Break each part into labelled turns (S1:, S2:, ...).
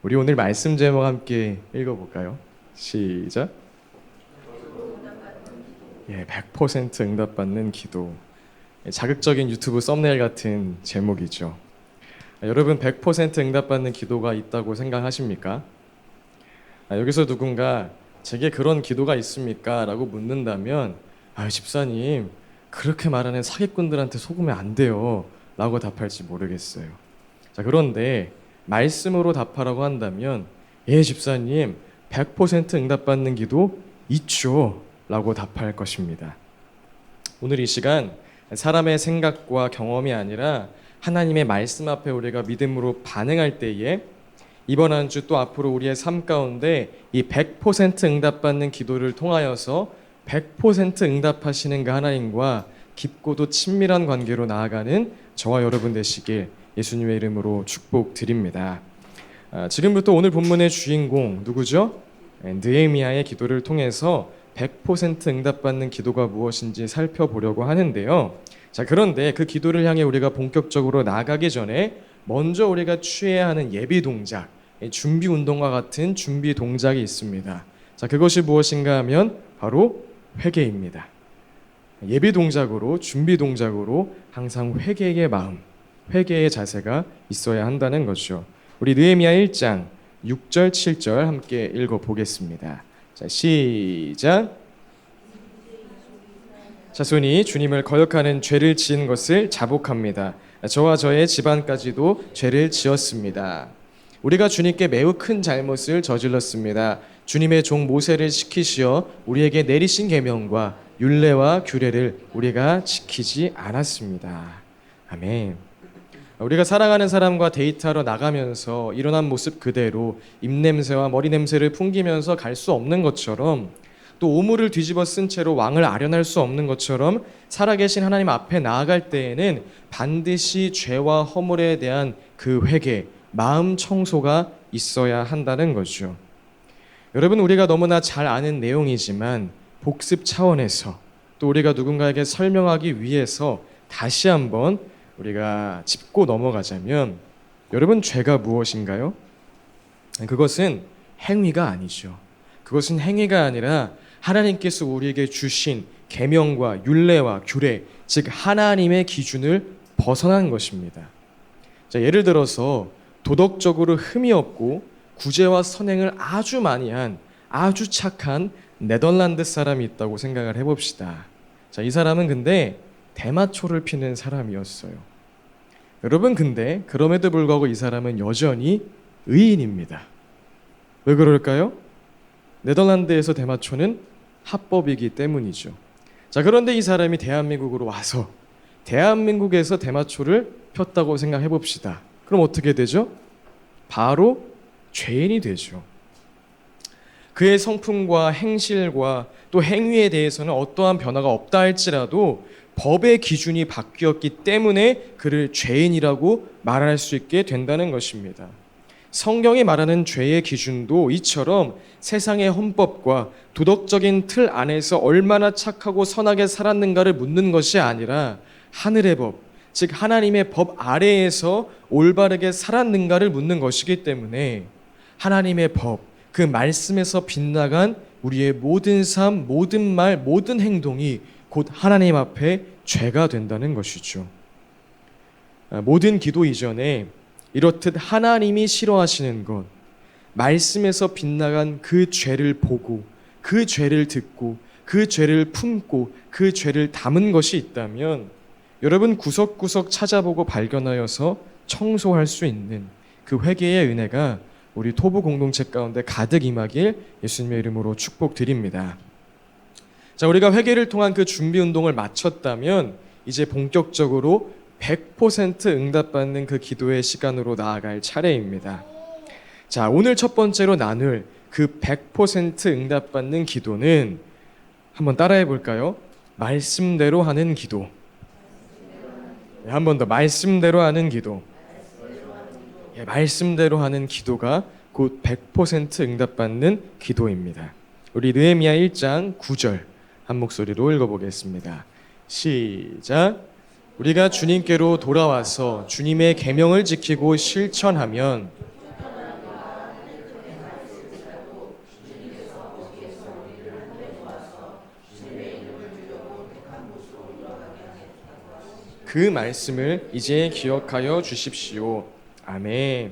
S1: 우리 오늘 말씀 제목 함께 읽어볼까요? 시작. 100% 응답받는 기도. 자극적인 유튜브 썸네일 같은 제목이죠. 여러분 100% 응답받는 기도가 있다고 생각하십니까? 여기서 누군가 제게 그런 기도가 있습니까? 라고 묻는다면 집사님 그렇게 말하는 사기꾼들한테 속으면 안 돼요 라고 답할지 모르겠어요. 그런데 말씀으로 답하라고 한다면 집사님 100% 응답받는 기도 있죠 라고 답할 것입니다. 오늘 이 시간 사람의 생각과 경험이 아니라 하나님의 말씀 앞에 우리가 믿음으로 반응할 때에 이번 한 주 또 앞으로 우리의 삶 가운데 이 100% 응답받는 기도를 통하여서 100% 응답하시는 그 하나님과 깊고도 친밀한 관계로 나아가는 저와 여러분 되시길 예수님의 이름으로 축복드립니다. 지금부터 오늘 본문의 주인공 누구죠? 느헤미야의 기도를 통해서 100% 응답받는 기도가 무엇인지 살펴보려고 하는데요. 그런데 그 기도를 향해 우리가 본격적으로 나아가기 전에 먼저 우리가 취해야 하는 예비 동작, 준비 운동과 같은 준비 동작이 있습니다. 그것이 무엇인가 하면 바로 회개입니다. 예비 동작으로, 준비 동작으로 항상 회개의 마음, 회개의 자세가 있어야 한다는 것이죠. 우리 느헤미야 1장 6절 7절 함께 읽어보겠습니다. 시작. 자손이 주님을 거역하는 죄를 지은 것을 자복합니다. 저와 저의 집안까지도 죄를 지었습니다. 우리가 주님께 매우 큰 잘못을 저질렀습니다. 주님의 종 모세를 시키시어 우리에게 내리신 계명과 율례와 규례를 우리가 지키지 않았습니다. 아멘. 우리가 사랑하는 사람과 데이트하러 나가면서 일어난 모습 그대로 입냄새와 머리 냄새를 풍기면서 갈 수 없는 것처럼, 또 오물을 뒤집어 쓴 채로 왕을 아련할 수 없는 것처럼 살아계신 하나님 앞에 나아갈 때에는 반드시 죄와 허물에 대한 그 회개, 마음 청소가 있어야 한다는 거죠. 여러분, 우리가 너무나 잘 아는 내용이지만 복습 차원에서 또 우리가 누군가에게 설명하기 위해서 다시 한번 우리가 짚고 넘어가자면, 여러분 죄가 무엇인가요? 그것은 행위가 아니죠. 그것은 행위가 아니라 하나님께서 우리에게 주신 계명과 율례와 규례, 즉 하나님의 기준을 벗어난 것입니다. 예를 들어서 도덕적으로 흠이 없고 구제와 선행을 아주 많이 한 아주 착한 네덜란드 사람이 있다고 생각을 해봅시다. 이 사람은 근데 대마초를 피는 사람이었어요. 여러분, 근데 그럼에도 불구하고 이 사람은 여전히 의인입니다. 왜 그럴까요? 네덜란드에서 대마초는 합법이기 때문이죠. 그런데 이 사람이 대한민국으로 와서 대한민국에서 대마초를 폈다고 생각해 봅시다. 그럼 어떻게 되죠? 바로 죄인이 되죠. 그의 성품과 행실과 또 행위에 대해서는 어떠한 변화가 없다 할지라도 법의 기준이 바뀌었기 때문에 그를 죄인이라고 말할 수 있게 된다는 것입니다. 성경이 말하는 죄의 기준도 이처럼 세상의 헌법과 도덕적인 틀 안에서 얼마나 착하고 선하게 살았는가를 묻는 것이 아니라 하늘의 법, 즉 하나님의 법 아래에서 올바르게 살았는가를 묻는 것이기 때문에 하나님의 법, 그 말씀에서 빗나간 우리의 모든 삶, 모든 말, 모든 행동이 곧 하나님 앞에 죄가 된다는 것이죠. 모든 기도 이전에 이렇듯 하나님이 싫어하시는 것, 말씀에서 빗나간 그 죄를 보고 그 죄를 듣고 그 죄를 품고 그 죄를 담은 것이 있다면 여러분 구석구석 찾아보고 발견하여서 청소할 수 있는 그 회개의 은혜가 우리 토부 공동체 가운데 가득 임하길 예수님의 이름으로 축복드립니다. 우리가 회개를 통한 그 준비 운동을 마쳤다면 이제 본격적으로 100% 응답받는 그 기도의 시간으로 나아갈 차례입니다. 오늘 첫 번째로 나눌 그 100% 응답받는 기도는 한번 따라해 볼까요? 말씀대로 하는 기도. 한 번 더, 말씀대로 하는 기도. 말씀대로 하는 기도가 곧 100% 응답받는 기도입니다. 우리 느헤미야 1장 9절 한 목소리로 읽어보겠습니다. 시작. 우리가 주님께로 돌아와서 주님의 계명을 지키고 실천하면 그 말씀을 이제 기억하여 주십시오. 아멘.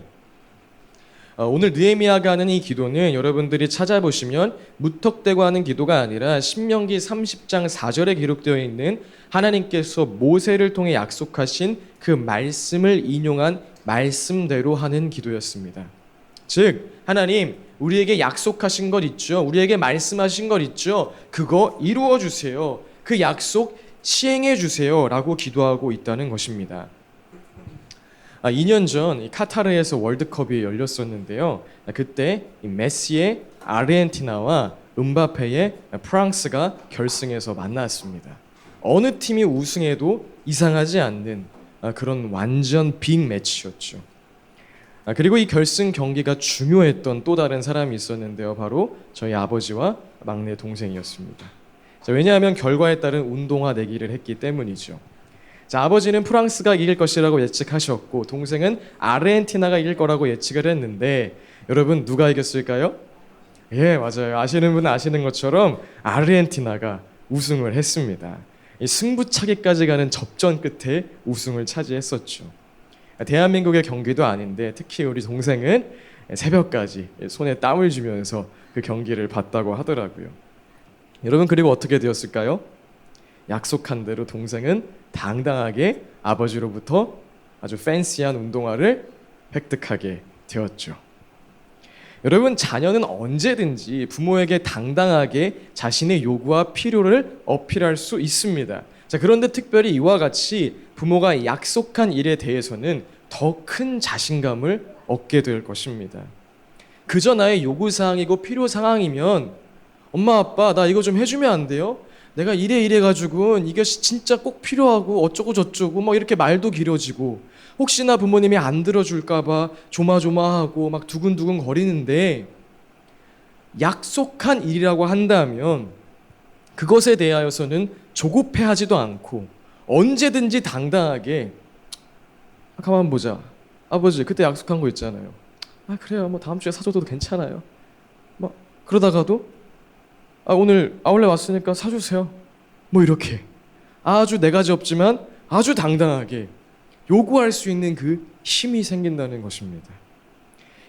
S1: 오늘 느헤미야가 하는 이 기도는 여러분들이 찾아보시면 무턱대고 하는 기도가 아니라 신명기 30장 4절에 기록되어 있는 하나님께서 모세를 통해 약속하신 그 말씀을 인용한 말씀대로 하는 기도였습니다. 즉 하나님, 우리에게 약속하신 것 있죠. 우리에게 말씀하신 것 있죠. 그거 이루어 주세요. 그 약속 시행해 주세요 라고 기도하고 있다는 것입니다. 2년 전 카타르에서 월드컵이 열렸었는데요. 그때 메시의 아르헨티나와 음바페의 프랑스가 결승에서 만났습니다. 어느 팀이 우승해도 이상하지 않는 그런 완전 빅 매치였죠. 그리고 이 결승 경기가 중요했던 또 다른 사람이 있었는데요. 바로 저희 아버지와 막내 동생이었습니다. 왜냐하면 결과에 따른 운동화 내기를 했기 때문이죠. 자, 아버지는 프랑스가 이길 것이라고 예측하셨고 동생은 아르헨티나가 이길 거라고 예측을 했는데 여러분 누가 이겼을까요? 예, 맞아요. 아시는 분은 아시는 것처럼 아르헨티나가 우승을 했습니다. 이 승부차기까지 가는 접전 끝에 우승을 차지했었죠. 대한민국의 경기도 아닌데 특히 우리 동생은 새벽까지 손에 땀을 쥐면서 그 경기를 봤다고 하더라고요. 여러분 그리고 어떻게 되었을까요? 약속한 대로 동생은 당당하게 아버지로부터 아주 팬시한 운동화를 획득하게 되었죠. 여러분 자녀는 언제든지 부모에게 당당하게 자신의 요구와 필요를 어필할 수 있습니다. 자, 그런데 특별히 이와 같이 부모가 약속한 일에 대해서는 더 큰 자신감을 얻게 될 것입니다. 그저 나의 요구사항이고 필요사항이면 엄마 아빠 나 이거 좀 해주면 안 돼요? 내가 이래 가지고 이게 진짜 꼭 필요하고 어쩌고 저쩌고 막 이렇게 말도 길어지고 혹시나 부모님이 안 들어줄까 봐 조마조마하고 막 두근두근 거리는데 약속한 일이라고 한다면 그것에 대하여서는 조급해하지도 않고 언제든지 당당하게 가만 보자. 아버지 그때 약속한 거 있잖아요. 그래요. 뭐 다음 주에 사줘도 괜찮아요. 막 그러다가도 오늘 아울렛 왔으니까 사주세요. 뭐 이렇게 아주 네 가지 없지만 아주 당당하게 요구할 수 있는 그 힘이 생긴다는 것입니다.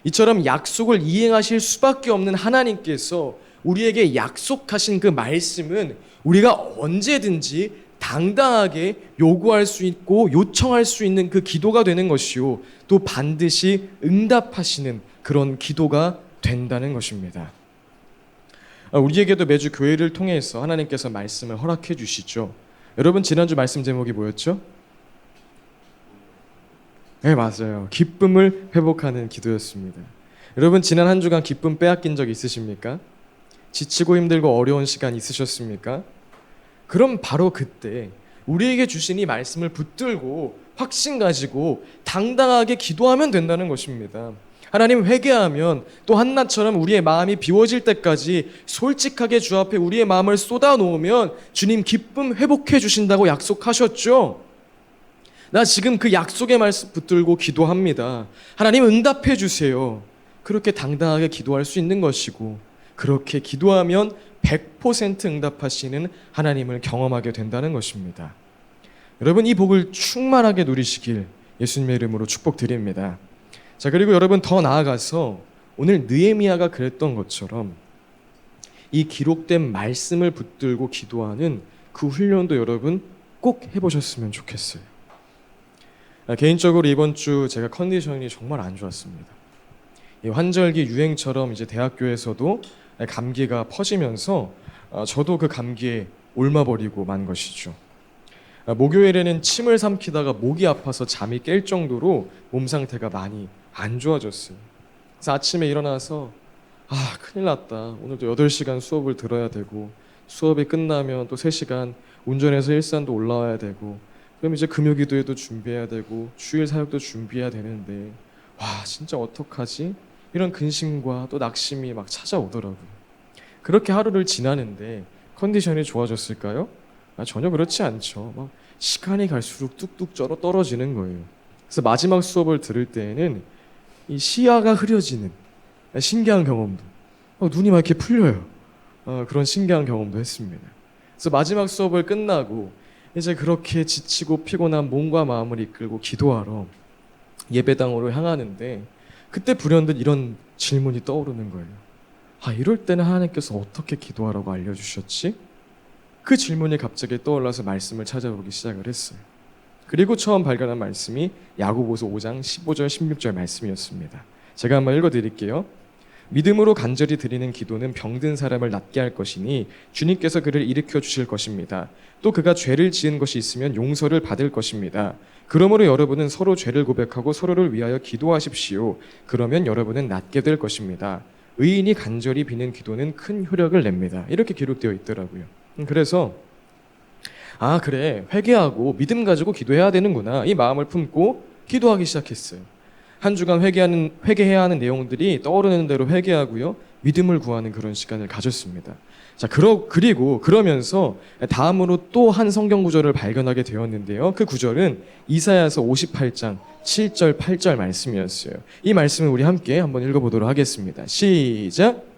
S1: 이처럼 약속을 이행하실 수밖에 없는 하나님께서 우리에게 약속하신 그 말씀은 우리가 언제든지 당당하게 요구할 수 있고 요청할 수 있는 그 기도가 되는 것이요 또 반드시 응답하시는 그런 기도가 된다는 것입니다. 우리에게도 매주 교회를 통해서 하나님께서 말씀을 허락해 주시죠. 여러분 지난주 말씀 제목이 뭐였죠? 네, 맞아요. 기쁨을 회복하는 기도였습니다. 여러분 지난 한 주간 기쁨 빼앗긴 적 있으십니까? 지치고 힘들고 어려운 시간 있으셨습니까? 그럼 바로 그때 우리에게 주신 이 말씀을 붙들고 확신 가지고 당당하게 기도하면 된다는 것입니다. 하나님 회개하면 또 한나처럼 우리의 마음이 비워질 때까지 솔직하게 주 앞에 우리의 마음을 쏟아놓으면 주님 기쁨 회복해 주신다고 약속하셨죠. 나 지금 그 약속의 말씀 붙들고 기도합니다. 하나님 응답해 주세요. 그렇게 당당하게 기도할 수 있는 것이고 그렇게 기도하면 100% 응답하시는 하나님을 경험하게 된다는 것입니다. 여러분 이 복을 충만하게 누리시길 예수님의 이름으로 축복드립니다. 자, 그리고 여러분 더 나아가서 오늘 느헤미야가 그랬던 것처럼 이 기록된 말씀을 붙들고 기도하는 그 훈련도 여러분 꼭 해보셨으면 좋겠어요. 개인적으로 이번 주 제가 컨디션이 정말 안 좋았습니다. 이 환절기 유행처럼 이제 대학교에서도 감기가 퍼지면서 저도 그 감기에 옮아버리고 만 것이죠. 목요일에는 침을 삼키다가 목이 아파서 잠이 깰 정도로 몸 상태가 많이 안 좋아졌어요. 그래서 아침에 일어나서 큰일 났다. 오늘도 8시간 수업을 들어야 되고 수업이 끝나면 또 3시간 운전해서 일산도 올라와야 되고 그럼 이제 금요기도에도 준비해야 되고 주일 사역도 준비해야 되는데 진짜 어떡하지? 이런 근심과 또 낙심이 막 찾아오더라고요. 그렇게 하루를 지나는데 컨디션이 좋아졌을까요? 전혀 그렇지 않죠. 막 시간이 갈수록 뚝뚝 떨어지는 거예요. 그래서 마지막 수업을 들을 때에는 이 시야가 흐려지는 신기한 경험도 눈이 막 이렇게 풀려요. 그런 신기한 경험도 했습니다. 그래서 마지막 수업을 끝나고 이제 그렇게 지치고 피곤한 몸과 마음을 이끌고 기도하러 예배당으로 향하는데 그때 불현듯 이런 질문이 떠오르는 거예요. 아, 이럴 때는 하나님께서 어떻게 기도하라고 알려주셨지? 그 질문이 갑자기 떠올라서 말씀을 찾아보기 시작을 했어요. 그리고 처음 발견한 말씀이 야고보서 5장 15절 16절 말씀이었습니다. 제가 한번 읽어드릴게요. 믿음으로 간절히 드리는 기도는 병든 사람을 낫게 할 것이니 주님께서 그를 일으켜 주실 것입니다. 또 그가 죄를 지은 것이 있으면 용서를 받을 것입니다. 그러므로 여러분은 서로 죄를 고백하고 서로를 위하여 기도하십시오. 그러면 여러분은 낫게 될 것입니다. 의인이 간절히 비는 기도는 큰 효력을 냅니다. 이렇게 기록되어 있더라고요. 그래서 아, 그래, 회개하고 믿음 가지고 기도해야 되는구나, 이 마음을 품고 기도하기 시작했어요. 한 주간 회개해야 하는 내용들이 떠오르는 대로 회개하고요, 믿음을 구하는 그런 시간을 가졌습니다. 자, 그리고 그러면서 다음으로 또 한 성경 구절을 발견하게 되었는데요. 그 구절은 이사야서 58장 7절 8절 말씀이었어요. 이 말씀을 우리 함께 한번 읽어보도록 하겠습니다. 시작.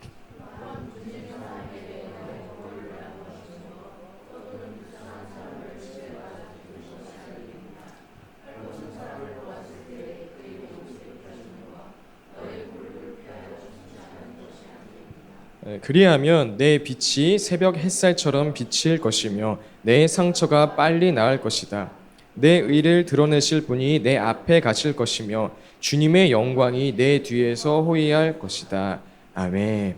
S1: 그리하면 내 빛이 새벽 햇살처럼 비칠 것이며 내 상처가 빨리 나을 것이다. 내 의를 드러내실 분이 내 앞에 가실 것이며 주님의 영광이 내 뒤에서 호위할 것이다. 아멘.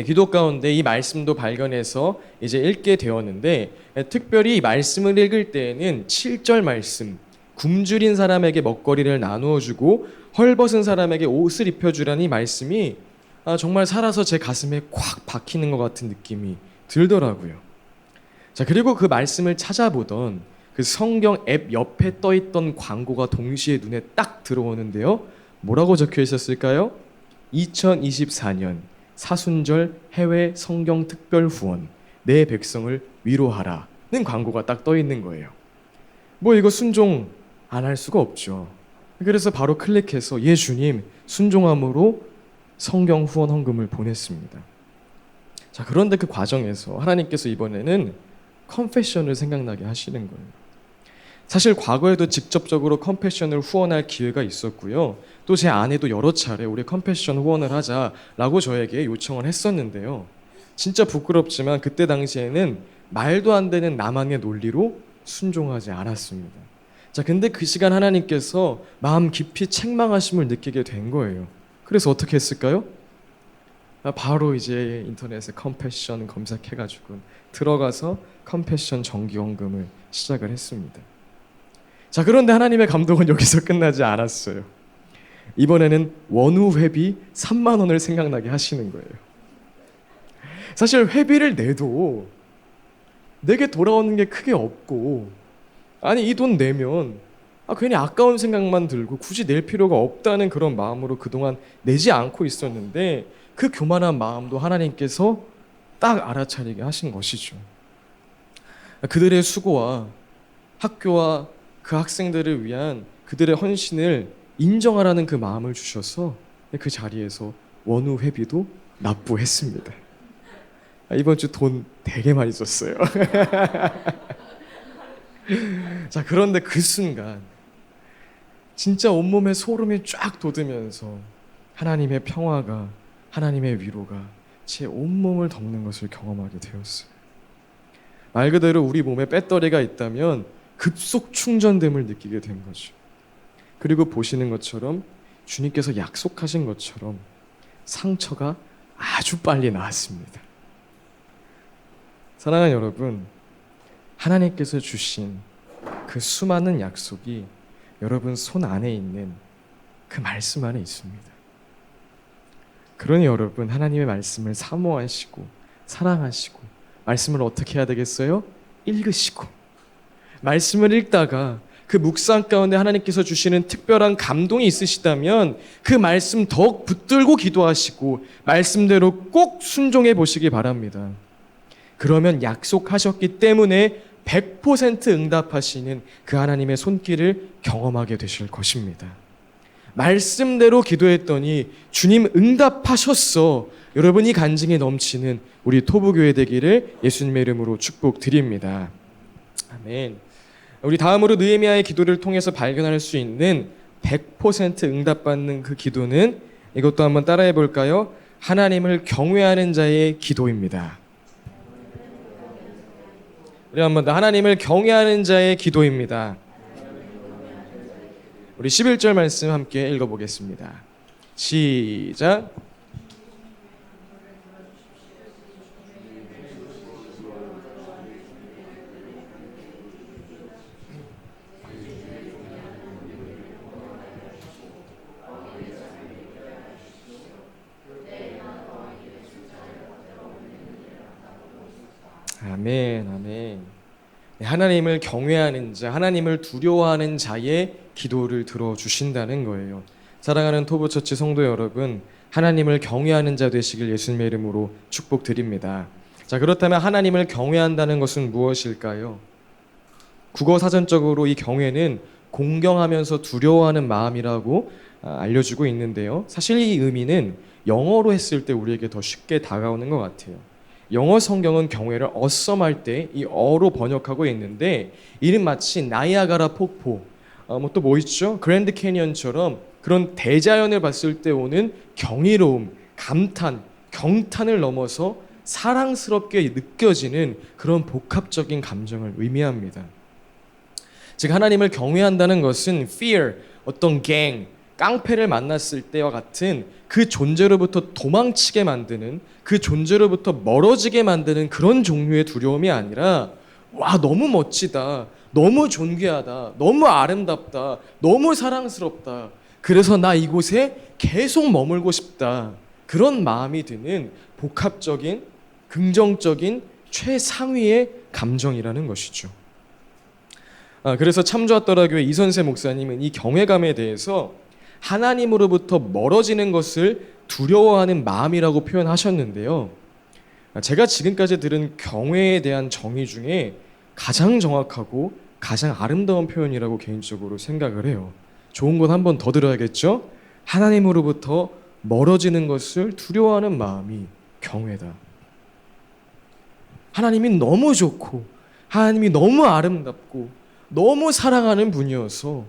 S1: 기도 가운데 이 말씀도 발견해서 이제 읽게 되었는데, 특별히 이 말씀을 읽을 때에는 7절 말씀, 굶주린 사람에게 먹거리를 나누어 주고 헐벗은 사람에게 옷을 입혀주라는 이 말씀이 정말 살아서 제 가슴에 콱 박히는 것 같은 느낌이 들더라고요. 자, 그리고 그 말씀을 찾아보던 그 성경 앱 옆에 떠있던 광고가 동시에 눈에 딱 들어오는데요. 뭐라고 적혀 있었을까요? 2024년 사순절 해외 성경 특별 후원, 내 백성을 위로하라는 광고가 딱 떠있는 거예요. 뭐 이거 순종 안 할 수가 없죠. 그래서 바로 클릭해서 예 주님, 순종함으로 성경 후원 헌금을 보냈습니다. 자, 그런데 그 과정에서 하나님께서 이번에는 컴패션을 생각나게 하시는 거예요. 사실 과거에도 직접적으로 컴패션을 후원할 기회가 있었고요. 또 제 아내도 여러 차례 우리 컴패션 후원을 하자라고 저에게 요청을 했었는데요. 진짜 부끄럽지만 그때 당시에는 말도 안 되는 나만의 논리로 순종하지 않았습니다. 자, 근데 그 시간 하나님께서 마음 깊이 책망하심을 느끼게 된 거예요. 그래서 어떻게 했을까요? 바로 이제 인터넷에 컴패션 검색해가지고 들어가서 컴패션 정기헌금을 시작을 했습니다. 자, 그런데 하나님의 감동은 여기서 끝나지 않았어요. 이번에는 원후 회비 3만 원을 생각나게 하시는 거예요. 사실 회비를 내도 내게 돌아오는 게 크게 없고, 아니 이 돈 내면 괜히 아까운 생각만 들고 굳이 낼 필요가 없다는 그런 마음으로 그동안 내지 않고 있었는데, 그 교만한 마음도 하나님께서 딱 알아차리게 하신 것이죠. 그들의 수고와 학교와 그 학생들을 위한 그들의 헌신을 인정하라는 그 마음을 주셔서 그 자리에서 원후 회비도 납부했습니다. 이번 주 돈 되게 많이 썼어요. 자, 그런데 그 순간 진짜 온몸에 소름이 쫙 돋으면서 하나님의 평화가, 하나님의 위로가 제 온몸을 덮는 것을 경험하게 되었어요. 말 그대로 우리 몸에 배터리가 있다면 급속 충전됨을 느끼게 된 거죠. 그리고 보시는 것처럼 주님께서 약속하신 것처럼 상처가 아주 빨리 나았습니다. 사랑하는 여러분, 하나님께서 주신 그 수많은 약속이 여러분 손 안에 있는 그 말씀 안에 있습니다. 그러니 여러분, 하나님의 말씀을 사모하시고 사랑하시고 말씀을 어떻게 해야 되겠어요? 읽으시고, 말씀을 읽다가 그 묵상 가운데 하나님께서 주시는 특별한 감동이 있으시다면 그 말씀 더욱 붙들고 기도하시고 말씀대로 꼭 순종해 보시기 바랍니다. 그러면 약속하셨기 때문에 100% 응답하시는 그 하나님의 손길을 경험하게 되실 것입니다. 말씀대로 기도했더니 주님 응답하셨어. 여러분, 이 간증이 넘치는 우리 토부교회 되기를 예수님의 이름으로 축복드립니다. 아멘. 우리 다음으로 느헤미야의 기도를 통해서 발견할 수 있는 100% 응답받는 그 기도는 이것도 한번 따라해 볼까요? 하나님을 경외하는 자의 기도입니다. 우리 한번 더 하나님을 경외하는 자의 기도입니다. 우리 11절 말씀 함께 읽어보겠습니다. 시작. 아멘, 아멘. 하나님을 경외하는 자, 하나님을 두려워하는 자의 기도를 들어주신다는 거예요. 사랑하는 토부처치 성도 여러분, 하나님을 경외하는 자 되시길 예수님의 이름으로 축복드립니다. 자, 그렇다면 하나님을 경외한다는 것은 무엇일까요? 국어 사전적으로 이 경외는 공경하면서 두려워하는 마음이라고 알려주고 있는데요. 사실 이 의미는 영어로 했을 때 우리에게 더 쉽게 다가오는 것 같아요. 영어 성경은 경외를 어썸할 때 이 어로 번역하고 있는데 이는 마치 나이아가라 폭포, 또 뭐 있죠? 그랜드 캐니언처럼 그런 대자연을 봤을 때 오는 경이로움, 감탄, 경탄을 넘어서 사랑스럽게 느껴지는 그런 복합적인 감정을 의미합니다. 즉 하나님을 경외한다는 것은 fear, 어떤 갱, 깡패를 만났을 때와 같은 그 존재로부터 도망치게 만드는, 그 존재로부터 멀어지게 만드는 그런 종류의 두려움이 아니라 와 너무 멋지다, 너무 존귀하다, 너무 아름답다, 너무 사랑스럽다, 그래서 나 이곳에 계속 머물고 싶다, 그런 마음이 드는 복합적인 긍정적인 최상위의 감정이라는 것이죠. 그래서 참조아떠라교회 이선세 목사님은 이 경외감에 대해서 하나님으로부터 멀어지는 것을 두려워하는 마음이라고 표현하셨는데요. 제가 지금까지 들은 경외에 대한 정의 중에 가장 정확하고 가장 아름다운 표현이라고 개인적으로 생각을 해요. 좋은 건 한 번 더 들어야겠죠? 하나님으로부터 멀어지는 것을 두려워하는 마음이 경외다. 하나님이 너무 좋고 하나님이 너무 아름답고 너무 사랑하는 분이어서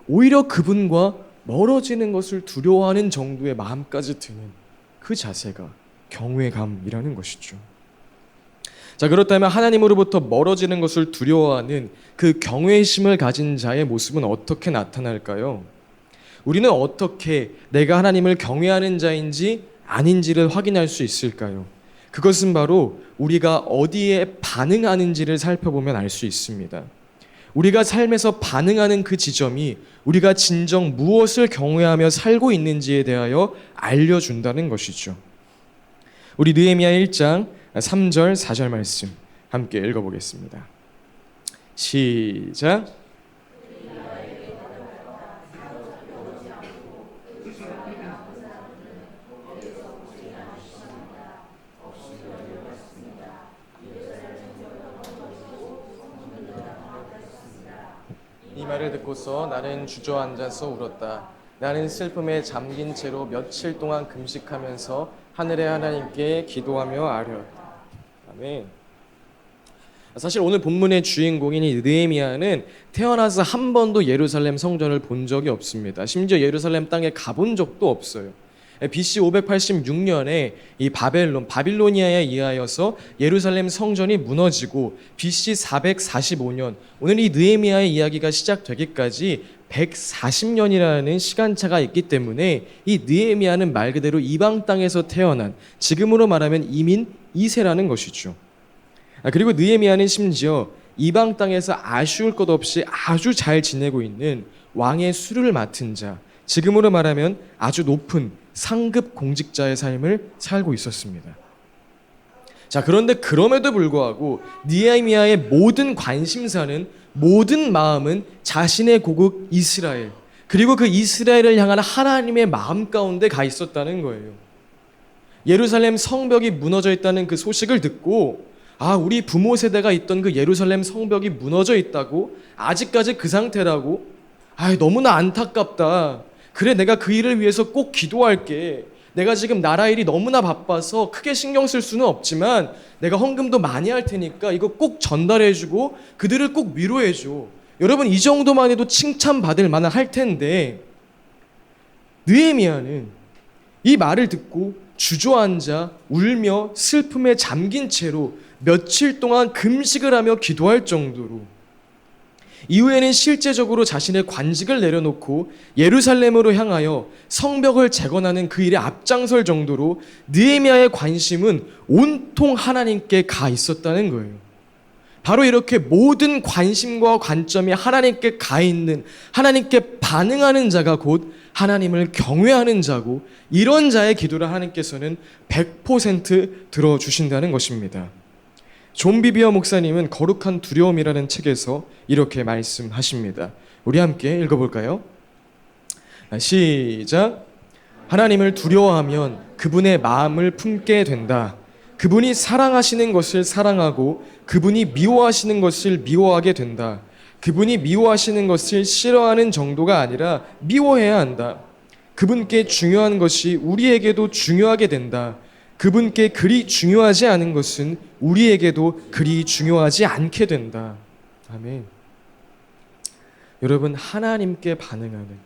S1: 오히려 그분과 멀어지는 것을 두려워하는 정도의 마음까지 드는 그 자세가 경외감이라는 것이죠. 자, 그렇다면 하나님으로부터 멀어지는 것을 두려워하는 그 경외심을 가진 자의 모습은 어떻게 나타날까요? 우리는 어떻게 내가 하나님을 경외하는 자인지 아닌지를 확인할 수 있을까요? 그것은 바로 우리가 어디에 반응하는지를 살펴보면 알 수 있습니다. 우리가 삶에서 반응하는 그 지점이 우리가 진정 무엇을 경외하며 살고 있는지에 대하여 알려준다는 것이죠. 우리 느헤미야 1장 3절 4절 말씀 함께 읽어보겠습니다. 시작. 이 말을 듣고서 나는 주저앉아서 울었다. 나는 슬픔에 잠긴 채로 며칠 동안 금식하면서 하늘의 하나님께 기도하며 아뢰었다. 아멘. 사실 오늘 본문의 주인공인 이 느헤미야는 태어나서 한 번도 예루살렘 성전을 본 적이 없습니다. 심지어 예루살렘 땅에 가본 적도 없어요. BC 586년에 이 바빌로니아에 의하여서 예루살렘 성전이 무너지고 BC 445년, 오늘 이 느헤미야의 이야기가 시작되기까지 140년이라는 시간차가 있기 때문에 이 느헤미야는 말 그대로 이방 땅에서 태어난, 지금으로 말하면 이민 2세라는 것이죠. 그리고 느헤미야는 심지어 이방 땅에서 아쉬울 것 없이 아주 잘 지내고 있는 왕의 수를 맡은 자, 지금으로 말하면 아주 높은 상급 공직자의 삶을 살고 있었습니다. 자, 그런데 그럼에도 불구하고 느헤미야의 모든 관심사는, 모든 마음은 자신의 고국 이스라엘, 그리고 그 이스라엘을 향한 하나님의 마음 가운데 가 있었다는 거예요. 예루살렘 성벽이 무너져 있다는 그 소식을 듣고, 우리 부모 세대가 있던 그 예루살렘 성벽이 무너져 있다고? 아직까지 그 상태라고? 너무나 안타깝다. 그래, 내가 그 일을 위해서 꼭 기도할게. 내가 지금 나라 일이 너무나 바빠서 크게 신경 쓸 수는 없지만 내가 헌금도 많이 할 테니까 이거 꼭 전달해주고 그들을 꼭 위로해줘. 여러분, 이 정도만 해도 칭찬받을 만한 할 텐데 느헤미야는 이 말을 듣고 주저앉아 울며 슬픔에 잠긴 채로 며칠 동안 금식을 하며 기도할 정도로, 이후에는 실제적으로 자신의 관직을 내려놓고 예루살렘으로 향하여 성벽을 재건하는 그 일에 앞장설 정도로 느헤미야의 관심은 온통 하나님께 가 있었다는 거예요. 바로 이렇게 모든 관심과 관점이 하나님께 가 있는, 하나님께 반응하는 자가 곧 하나님을 경외하는 자고, 이런 자의 기도를 하나님께서는 100% 들어주신다는 것입니다. 존 비비어 목사님은 거룩한 두려움이라는 책에서 이렇게 말씀하십니다. 우리 함께 읽어볼까요? 시작. 하나님을 두려워하면 그분의 마음을 품게 된다. 그분이 사랑하시는 것을 사랑하고 그분이 미워하시는 것을 미워하게 된다. 그분이 미워하시는 것을 싫어하는 정도가 아니라 미워해야 한다. 그분께 중요한 것이 우리에게도 중요하게 된다. 그분께 그리 중요하지 않은 것은 우리에게도 그리 중요하지 않게 된다. 아멘. 여러분, 하나님께 반응하는,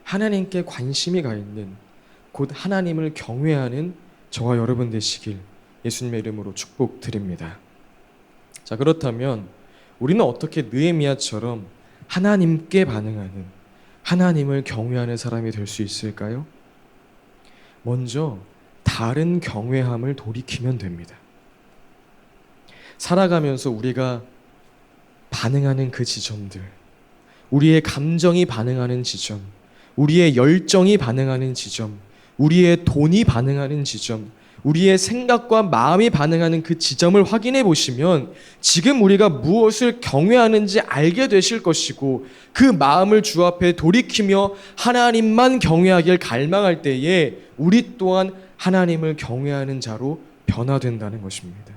S1: 하나님께 관심이 가 있는, 곧 하나님을 경외하는 저와 여러분 되시길 예수님의 이름으로 축복드립니다. 자, 그렇다면 우리는 어떻게 느헤미야처럼 하나님께 반응하는, 하나님을 경외하는 사람이 될 수 있을까요? 먼저 다른 경외함을 돌이키면 됩니다. 살아가면서 우리가 반응하는 그 지점들, 우리의 감정이 반응하는 지점, 우리의 열정이 반응하는 지점, 우리의 돈이 반응하는 지점, 우리의 생각과 마음이 반응하는 그 지점을 확인해 보시면 지금 우리가 무엇을 경외하는지 알게 되실 것이고, 그 마음을 주 앞에 돌이키며 하나님만 경외하길 갈망할 때에 우리 또한 하나님을 경외하는 자로 변화된다는 것입니다.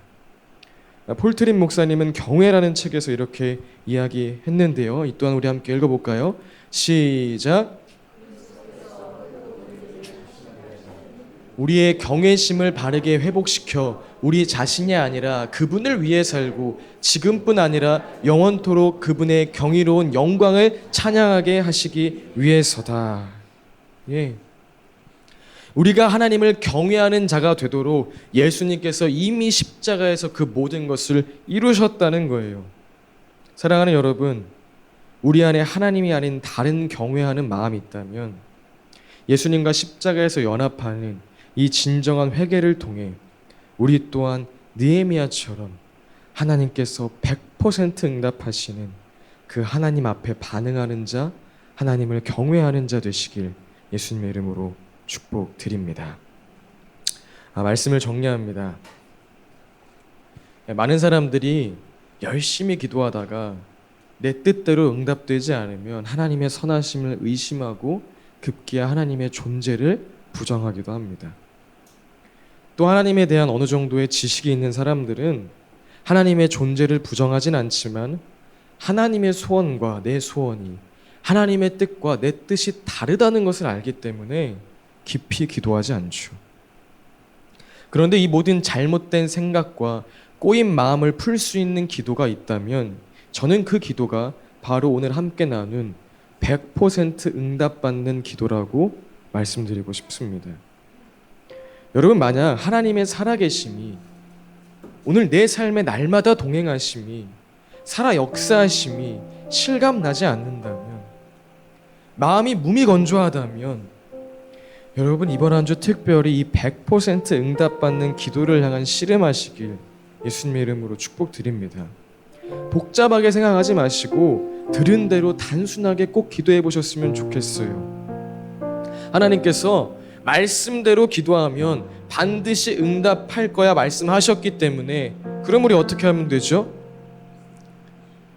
S1: 폴트린 목사님은 경외라는 책에서 이렇게 이야기했는데요. 이 또한 우리 함께 읽어볼까요? 시작. 우리의 경외심을 바르게 회복시켜 우리 자신이 아니라 그분을 위해 살고 지금뿐 아니라 영원토록 그분의 경이로운 영광을 찬양하게 하시기 위해서다. 예. 우리가 하나님을 경외하는 자가 되도록 예수님께서 이미 십자가에서 그 모든 것을 이루셨다는 거예요. 사랑하는 여러분, 우리 안에 하나님이 아닌 다른 경외하는 마음이 있다면 예수님과 십자가에서 연합하는 이 진정한 회개를 통해 우리 또한 느헤미야처럼 하나님께서 100% 응답하시는 그 하나님 앞에 반응하는 자, 하나님을 경외하는 자 되시길 예수님의 이름으로 축복드립니다. 말씀을 정리합니다. 많은 사람들이 열심히 기도하다가 내 뜻대로 응답되지 않으면 하나님의 선하심을 의심하고 급기야 하나님의 존재를 부정하기도 합니다. 또 하나님에 대한 어느 정도의 지식이 있는 사람들은 하나님의 존재를 부정하진 않지만 하나님의 소원과 내 소원이, 하나님의 뜻과 내 뜻이 다르다는 것을 알기 때문에 깊이 기도하지 않죠. 그런데 이 모든 잘못된 생각과 꼬인 마음을 풀 수 있는 기도가 있다면 저는 그 기도가 바로 오늘 함께 나눈 100% 응답받는 기도라고 말씀드리고 싶습니다. 여러분, 만약 하나님의 살아계심이, 오늘 내 삶의 날마다 동행하심이, 살아 역사하심이 실감나지 않는다면, 마음이 무미건조하다면 여러분, 이번 한 주 특별히 이 100% 응답받는 기도를 향한 씨름하시길 예수님의 이름으로 축복드립니다. 복잡하게 생각하지 마시고 들은 대로 단순하게 꼭 기도해 보셨으면 좋겠어요. 하나님께서 말씀대로 기도하면 반드시 응답할 거야 말씀하셨기 때문에, 그럼 우리 어떻게 하면 되죠?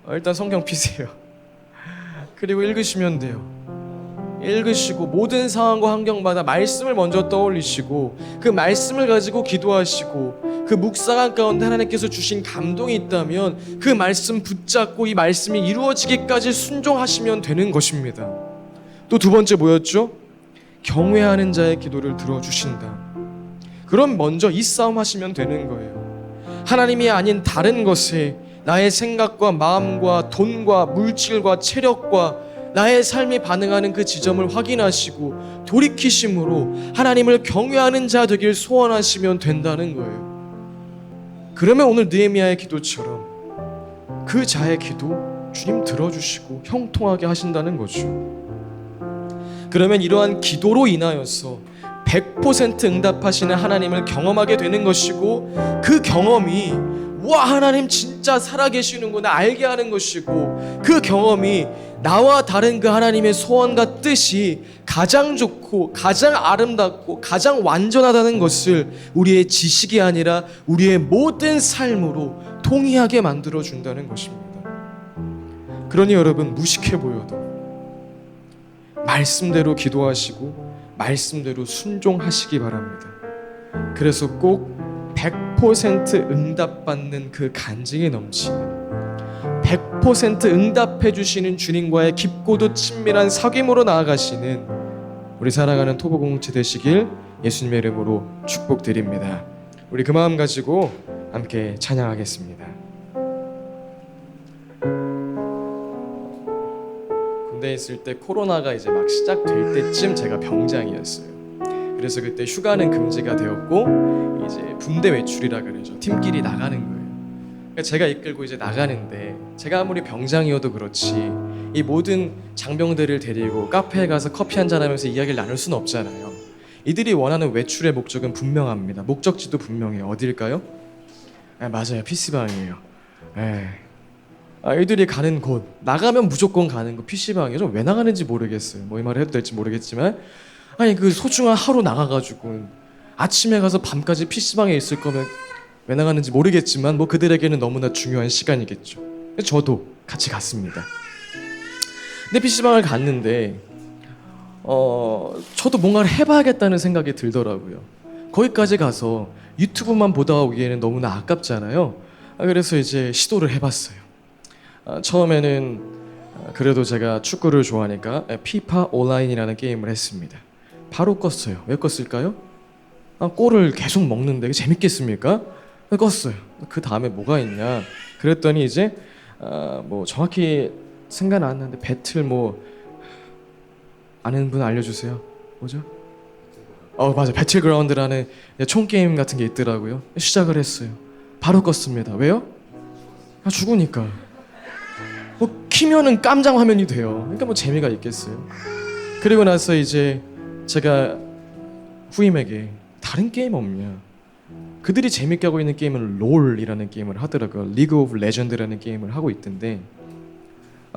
S1: 일단 성경 피세요. 그리고 읽으시면 돼요. 읽으시고 모든 상황과 환경마다 말씀을 먼저 떠올리시고 그 말씀을 가지고 기도하시고, 그 묵상한 가운데 하나님께서 주신 감동이 있다면 그 말씀 붙잡고 이 말씀이 이루어지기까지 순종하시면 되는 것입니다. 또 두 번째 뭐였죠? 경외하는 자의 기도를 들어주신다. 그럼 먼저 이 싸움 하시면 되는 거예요. 하나님이 아닌 다른 것에 나의 생각과 마음과 돈과 물질과 체력과 나의 삶이 반응하는 그 지점을 확인하시고 돌이키심으로 하나님을 경외하는 자 되길 소원하시면 된다는 거예요. 그러면 오늘 느헤미야의 기도처럼 그 자의 기도 주님 들어주시고 형통하게 하신다는 거죠. 그러면 이러한 기도로 인하여서 100% 응답하시는 하나님을 경험하게 되는 것이고, 그 경험이 와 하나님 진짜 살아계시는구나 알게 하는 것이고, 그 경험이 나와 다른 그 하나님의 소원과 뜻이 가장 좋고 가장 아름답고 가장 완전하다는 것을 우리의 지식이 아니라 우리의 모든 삶으로 동의하게 만들어준다는 것입니다. 그러니 여러분, 무식해 보여도 말씀대로 기도하시고 말씀대로 순종하시기 바랍니다. 그래서 꼭 100% 응답받는 그 간증이 넘치는, 100% 응답해 주시는 주님과의 깊고도 친밀한 사귐으로 나아가시는 우리 사랑하는 토보 공동체 되시길 예수님의 이름으로 축복드립니다. 우리 그 마음 가지고 함께 찬양하겠습니다. 군대에 있을 때 코로나가 이제 막 시작될 때쯤 제가 병장이었어요. 그래서 그때 휴가는 금지가 되었고 이제 분대 외출이라 그러죠. 팀끼리 나가는 거예요. 제가 이끌고 이제 나가는데, 제가 아무리 병장이어도 그렇지 이 모든 장병들을 데리고 카페에 가서 커피 한잔 하면서 이야기를 나눌 수는 없잖아요. 이들이 원하는 외출의 목적은 분명합니다. 목적지도 분명해요. 어딜까요? 맞아요, PC방이에요. 이들이 가는 곳, 나가면 무조건 가는 곳 PC방이죠. 왜 나가는지 모르겠어요. 뭐 이 말을 해도 될지 모르겠지만, 아니 그 소중한 하루 나가가지고 아침에 가서 밤까지 PC방에 있을 거면 왜 나가는지 모르겠지만 뭐 그들에게는 너무나 중요한 시간이겠죠. 저도 같이 갔습니다. 근데 PC방을 갔는데 저도 뭔가를 해봐야겠다는 생각이 들더라고요. 거기까지 가서 유튜브만 보다 오기에는 너무나 아깝잖아요. 그래서 이제 시도를 해봤어요. 처음에는 그래도 제가 축구를 좋아하니까 피파 온라인이라는 게임을 했습니다. 바로 껐어요. 왜 껐을까요? 골을 계속 먹는데 재밌겠습니까? 껐어요. 그 다음에 뭐가 있냐 그랬더니 이제 뭐 정확히 생각 안 나는데 배틀 뭐 아는 분 알려주세요. 뭐죠? 맞아, 배틀그라운드라는 총 게임 같은 게 있더라고요. 시작을 했어요. 바로 껐습니다. 왜요? 죽으니까. 뭐 키면은 깜장 화면이 돼요. 그러니까 뭐 재미가 있겠어요. 그리고 나서 이제 제가 후임에게 다른 게임 없냐, 그들이 재밌게 하고 있는 게임은 롤이라는 게임을 하더라고요. 리그 오브 레전드라는 게임을 하고 있던데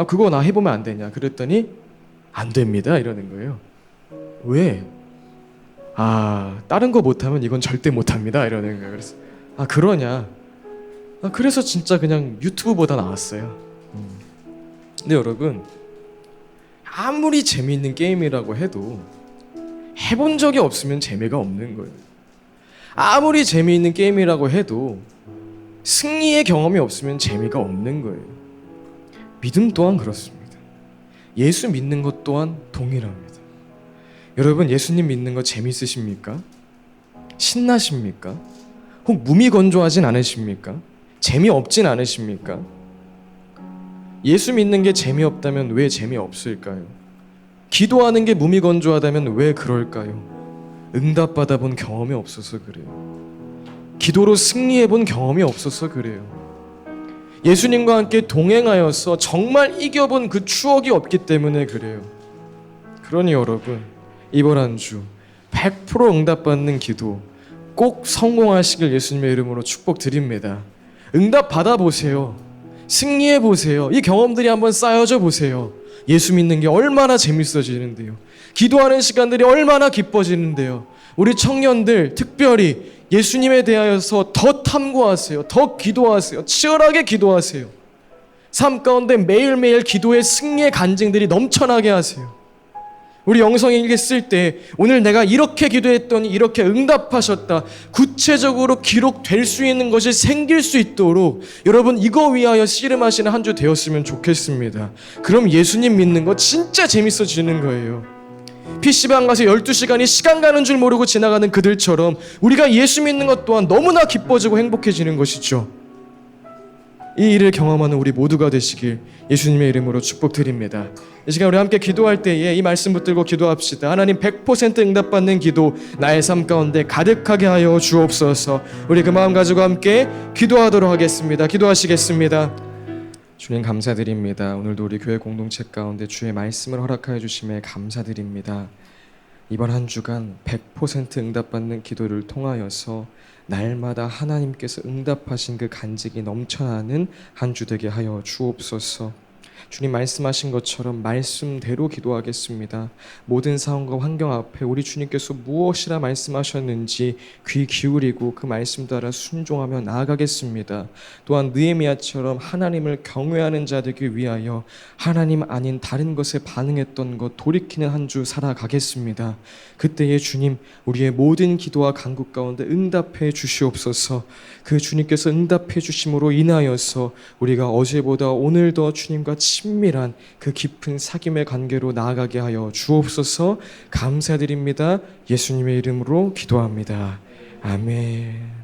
S1: 그거 나 해보면 안 되냐 그랬더니 안 됩니다 이러는 거예요. 왜? 다른 거 못하면 이건 절대 못합니다 이러는 거예요. 그래서 그러냐. 그래서 진짜 그냥 유튜브보다 나왔어요. 근데 여러분, 아무리 재미있는 게임이라고 해도 해본 적이 없으면 재미가 없는 거예요. 아무리 재미있는 게임이라고 해도 승리의 경험이 없으면 재미가 없는 거예요. 믿음 또한 그렇습니다. 예수 믿는 것 또한 동일합니다. 여러분, 예수님 믿는 거 재밌으십니까? 신나십니까? 혹 무미건조하진 않으십니까? 재미없진 않으십니까? 예수 믿는 게 재미없다면 왜 재미없을까요? 기도하는 게 무미건조하다면 왜 그럴까요? 응답받아 본 경험이 없어서 그래요. 기도로 승리해 본 경험이 없어서 그래요. 예수님과 함께 동행하여서 정말 이겨본 그 추억이 없기 때문에 그래요. 그러니 여러분, 이번 한 주 100% 응답받는 기도 꼭 성공하시길 예수님의 이름으로 축복드립니다. 응답 받아보세요. 승리해보세요. 이 경험들이 한번 쌓여져 보세요. 예수 믿는 게 얼마나 재밌어지는데요. 기도하는 시간들이 얼마나 기뻐지는데요. 우리 청년들 특별히 예수님에 대하여서 더 탐구하세요. 더 기도하세요. 치열하게 기도하세요. 삶 가운데 매일매일 기도의 승리의 간증들이 넘쳐나게 하세요. 우리 영성일기 쓸 때 오늘 내가 이렇게 기도했더니 이렇게 응답하셨다, 구체적으로 기록될 수 있는 것이 생길 수 있도록 여러분 이거 위하여 씨름하시는 한 주 되었으면 좋겠습니다. 그럼 예수님 믿는 거 진짜 재밌어지는 거예요. PC방 가서 12시간이 시간 가는 줄 모르고 지나가는 그들처럼 우리가 예수 믿는 것 또한 너무나 기뻐지고 행복해지는 것이죠. 이 일을 경험하는 우리 모두가 되시길 예수님의 이름으로 축복드립니다. 이 시간 우리 함께 기도할 때에 이 말씀 붙들고 기도합시다. 하나님 100% 응답받는 기도 나의 삶 가운데 가득하게 하여 주옵소서. 우리 그 마음 가지고 함께 기도하도록 하겠습니다. 기도하시겠습니다. 주님 감사드립니다. 오늘도 우리 교회 공동체 가운데 주의 말씀을 허락하여 주심에 감사드립니다. 이번 한 주간 100% 응답받는 기도를 통하여서 날마다 하나님께서 응답하신 그 간직이 넘쳐나는 한 주 되게 하여 주옵소서. 주님 말씀하신 것처럼 말씀대로 기도하겠습니다. 모든 상황과 환경 앞에 우리 주님께서 무엇이라 말씀하셨는지 귀 기울이고 그 말씀 따라 순종하며 나아가겠습니다. 또한 느헤미야처럼 하나님을 경외하는 자 되기 위하여 하나님 아닌 다른 것에 반응했던 것 돌이키는 한 주 살아가겠습니다. 그때에 주님 우리의 모든 기도와 간구 가운데 응답해 주시옵소서. 그 주님께서 응답해 주심으로 인하여서 우리가 어제보다 오늘 더 주님과 친밀한 그 깊은 사귐의 관계로 나아가게 하여 주옵소서. 감사드립니다. 예수님의 이름으로 기도합니다. 아멘.